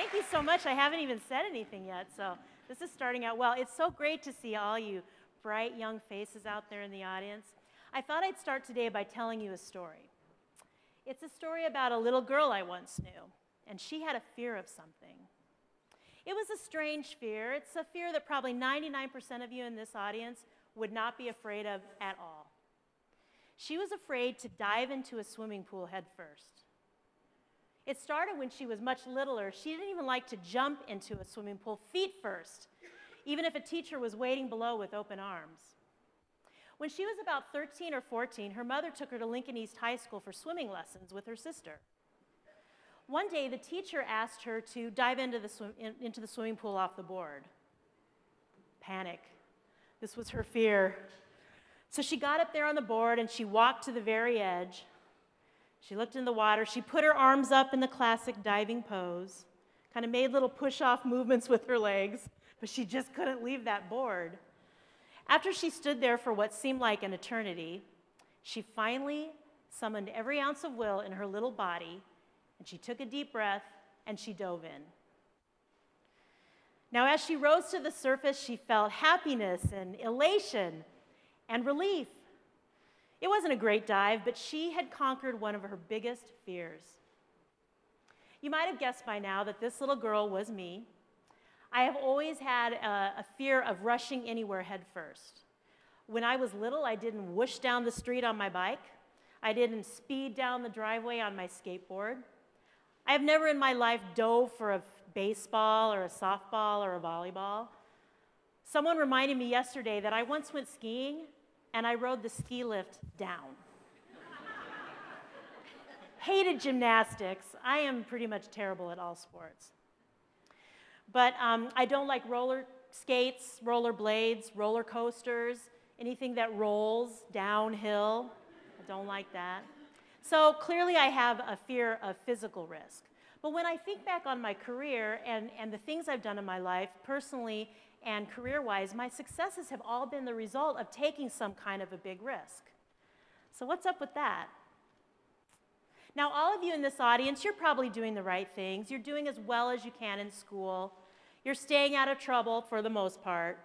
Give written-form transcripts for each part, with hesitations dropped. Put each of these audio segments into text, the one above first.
Thank you so much. I haven't even said anything yet, so this is starting out well. It's so great to see all you bright young faces out there in the audience. I thought I'd start today by telling you a story. It's a story about a little girl I once knew, and she had a fear of something. It was a strange fear. It's a fear that probably 99% of you in this audience would not be afraid of at all. She was afraid to dive into a swimming pool head first. It started when she was much littler. She didn't even like to jump into a swimming pool feet first, even if a teacher was waiting below with open arms. When she was about 13 or 14, her mother took her to Lincoln East High School for swimming lessons with her sister. One day, the teacher asked her to dive into the swimming pool off the board. Panic. This was her fear. So she got up there on the board and she walked to the very edge. She looked in the water. She put her arms up in the classic diving pose, kind of made little push-off movements with her legs, but she just couldn't leave that board. After she stood there for what seemed like an eternity, she finally summoned every ounce of will in her little body, and she took a deep breath, and she dove in. Now, as she rose to the surface, she felt happiness and elation and relief. It wasn't a great dive, but she had conquered one of her biggest fears. You might have guessed by now that this little girl was me. I have always had a fear of rushing anywhere head first. When I was little, I didn't whoosh down the street on my bike. I didn't speed down the driveway on my skateboard. I have never in my life dove for a baseball or a softball or a volleyball. Someone reminded me yesterday that I once went skiing and I rode the ski lift down. Hated gymnastics. I am pretty much terrible at all sports. But I don't like roller skates, roller blades, roller coasters, anything that rolls downhill. I don't like that. So clearly I have a fear of physical risk. But when I think back on my career and the things I've done in my life, personally and career-wise, my successes have all been the result of taking some kind of a big risk. So what's up with that? Now, all of you in this audience, you're probably doing the right things. You're doing as well as you can in school. You're staying out of trouble for the most part.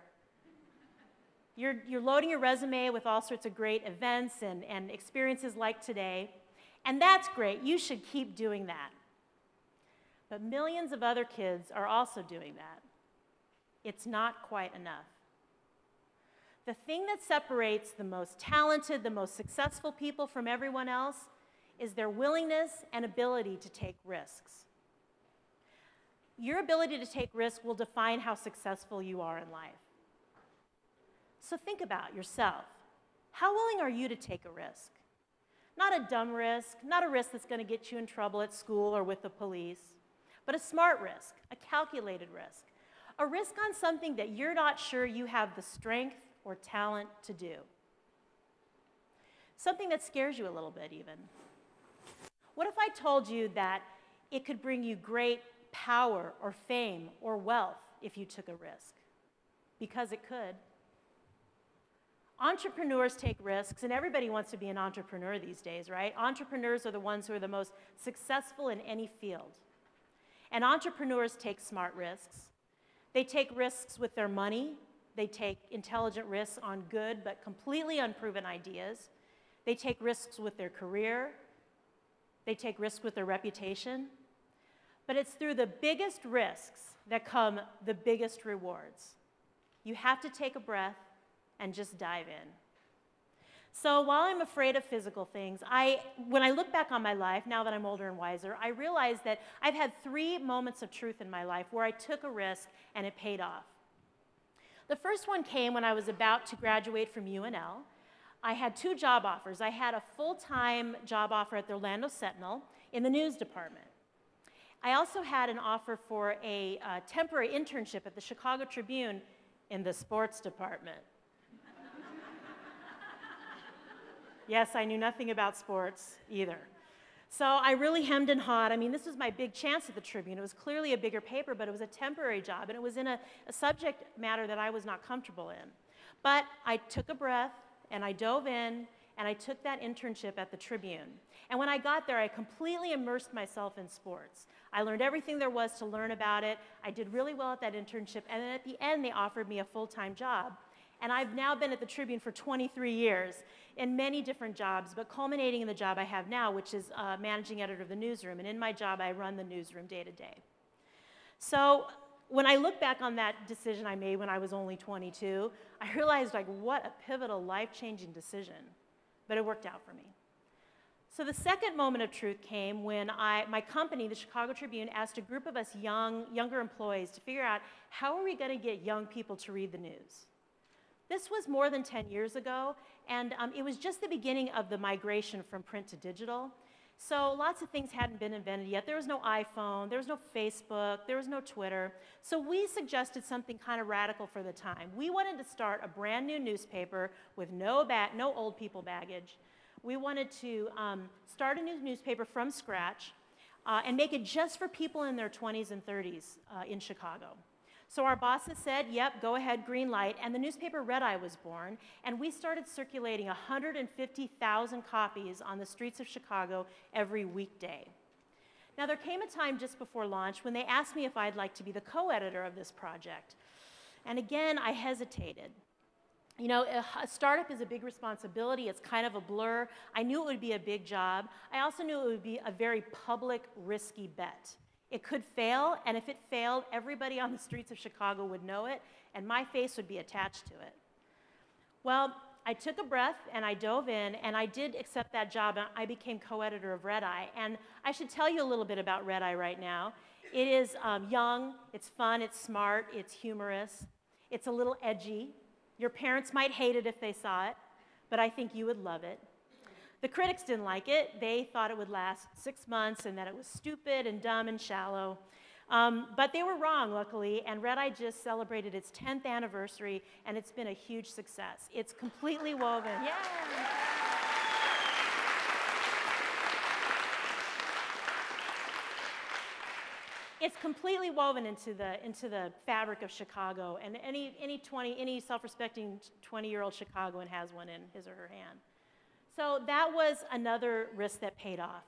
You're loading your resume with all sorts of great events and experiences like today. And that's great. You should keep doing that. But millions of other kids are also doing that. It's not quite enough. The thing that separates the most talented, the most successful people from everyone else is their willingness and ability to take risks. Your ability to take risks will define how successful you are in life. So think about yourself. How willing are you to take a risk? Not a dumb risk, not a risk that's going to get you in trouble at school or with the police, but a smart risk, a calculated risk. A risk on something that you're not sure you have the strength or talent to do. Something that scares you a little bit even. What if I told you that it could bring you great power or fame or wealth if you took a risk? Because it could. Entrepreneurs take risks, and everybody wants to be an entrepreneur these days, right? Entrepreneurs are the ones who are the most successful in any field. And entrepreneurs take smart risks. They take risks with their money. They take intelligent risks on good but completely unproven ideas. They take risks with their career. They take risks with their reputation. But it's through the biggest risks that come the biggest rewards. You have to take a breath and just dive in. So while I'm afraid of physical things, when I look back on my life, now that I'm older and wiser, I realize that I've had 3 moments of truth in my life where I took a risk and it paid off. The first one came when I was about to graduate from UNL. I had 2 job offers. I had a full-time job offer at the Orlando Sentinel in the news department. I also had an offer for a temporary internship at the Chicago Tribune in the sports department. Yes, I knew nothing about sports either. So I really hemmed and hawed. I mean, this was my big chance at the Tribune. It was clearly a bigger paper, but it was a temporary job, and it was in a subject matter that I was not comfortable in. But I took a breath, and I dove in, and I took that internship at the Tribune. And when I got there, I completely immersed myself in sports. I learned everything there was to learn about it. I did really well at that internship, and then at the end, they offered me a full-time job. And I've now been at the Tribune for 23 years in many different jobs, but culminating in the job I have now, which is managing editor of the newsroom. And in my job, I run the newsroom day to day. So when I look back on that decision I made when I was only 22, I realized, like, what a pivotal, life-changing decision. But it worked out for me. So the second moment of truth came when my company, the Chicago Tribune, asked a group of us younger employees to figure out how are we going to get young people to read the news. This was more than 10 years ago, and it was just the beginning of the migration from print to digital. So lots of things hadn't been invented yet. There was no iPhone, there was no Facebook, there was no Twitter. So we suggested something kind of radical for the time. We wanted to start a brand new newspaper with no old people baggage. We wanted to start a new newspaper from scratch and make it just for people in their 20s and 30s in Chicago. So our bosses said, yep, go ahead, green light, and the newspaper Red Eye was born, and we started circulating 150,000 copies on the streets of Chicago every weekday. Now, there came a time just before launch when they asked me if I'd like to be the co-editor of this project. And again, I hesitated. You know, a startup is a big responsibility. It's kind of a blur. I knew it would be a big job. I also knew it would be a very public, risky bet. It could fail, and if it failed, everybody on the streets of Chicago would know it, and my face would be attached to it. Well, I took a breath, and I dove in, and I did accept that job, and I became co-editor of Red Eye. And I should tell you a little bit about Red Eye right now. It is young, it's fun, it's smart, it's humorous, it's a little edgy. Your parents might hate it if they saw it, but I think you would love it. The critics didn't like it. They thought it would last 6 months and that it was stupid and dumb and shallow. But they were wrong, luckily, and Red Eye just celebrated its 10th anniversary, and it's been a huge success. It's completely woven. Yeah. It's completely woven into the fabric of Chicago, and any self-respecting 20-year-old Chicagoan has one in his or her hand. So that was another risk that paid off.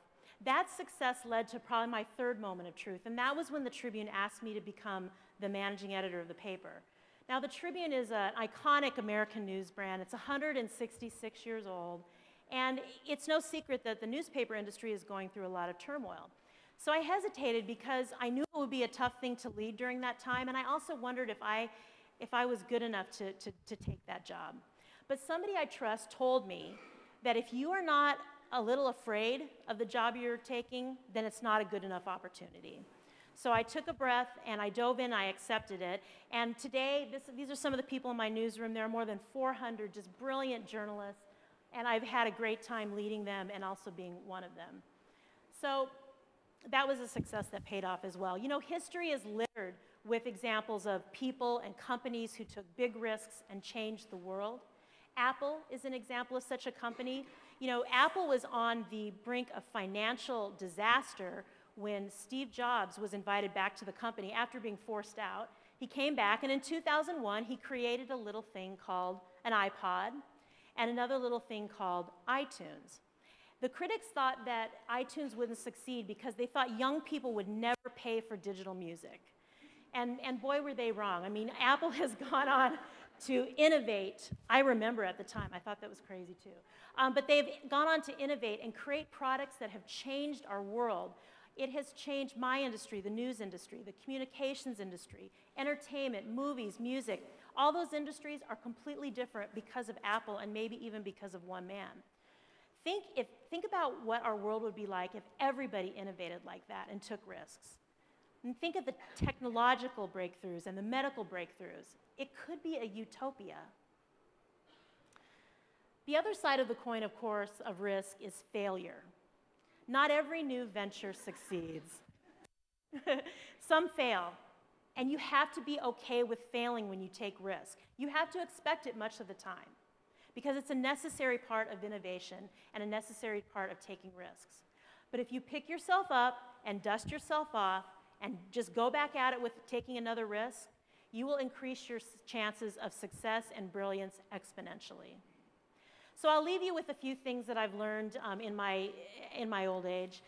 That success led to probably my third moment of truth, and that was when the Tribune asked me to become the managing editor of the paper. Now, the Tribune is an iconic American news brand. It's 166 years old, and it's no secret that the newspaper industry is going through a lot of turmoil. So I hesitated because I knew it would be a tough thing to lead during that time, and I also wondered if I was good enough to take that job. But somebody I trust told me that if you are not a little afraid of the job you're taking, then it's not a good enough opportunity. So I took a breath, and I dove in, I accepted it, and today, these are some of the people in my newsroom. There are more than 400 just brilliant journalists, and I've had a great time leading them and also being one of them. So that was a success that paid off as well. You know, history is littered with examples of people and companies who took big risks and changed the world. Apple is an example of such a company. You know, Apple was on the brink of financial disaster when Steve Jobs was invited back to the company after being forced out. He came back, and in 2001, he created a little thing called an iPod and another little thing called iTunes. The critics thought that iTunes wouldn't succeed because they thought young people would never pay for digital music. And boy, were they wrong. I mean, Apple has gone on to innovate. I remember at the time, I thought that was crazy too. But they've gone on to innovate and create products that have changed our world. It has changed my industry, the news industry, the communications industry, entertainment, movies, music. All those industries are completely different because of Apple and maybe even because of one man. Think about what our world would be like if everybody innovated like that and took risks. And think of the technological breakthroughs and the medical breakthroughs. It could be a utopia. The other side of the coin, of course, of risk is failure. Not every new venture succeeds. Some fail, and you have to be okay with failing when you take risk. You have to expect it much of the time, because it's a necessary part of innovation and a necessary part of taking risks. But if you pick yourself up and dust yourself off and just go back at it with taking another risk, you will increase your chances of success and brilliance exponentially. So I'll leave you with a few things that I've learned in my old age.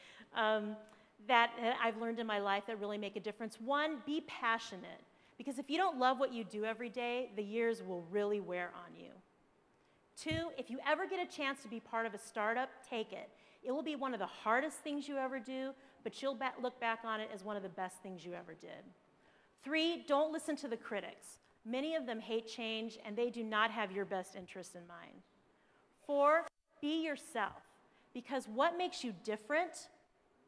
that I've learned in my life that really make a difference. One, be passionate. Because if you don't love what you do every day, the years will really wear on you. Two, if you ever get a chance to be part of a startup, take it. It will be one of the hardest things you ever do, but you'll look back on it as one of the best things you ever did. Three, don't listen to the critics. Many of them hate change, and they do not have your best interest in mind. Four, be yourself. Because what makes you different,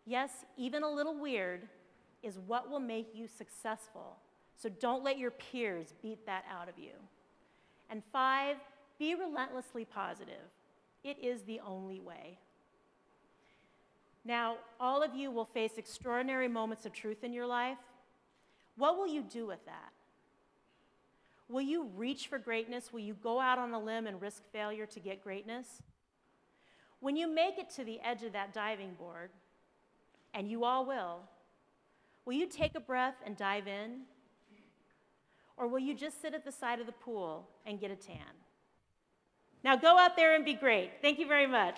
yes, even a little weird, is what will make you successful. So don't let your peers beat that out of you. And five, be relentlessly positive. It is the only way. Now, all of you will face extraordinary moments of truth in your life. What will you do with that? Will you reach for greatness? Will you go out on a limb and risk failure to get greatness? When you make it to the edge of that diving board, and you all will you take a breath and dive in? Or will you just sit at the side of the pool and get a tan? Now go out there and be great. Thank you very much.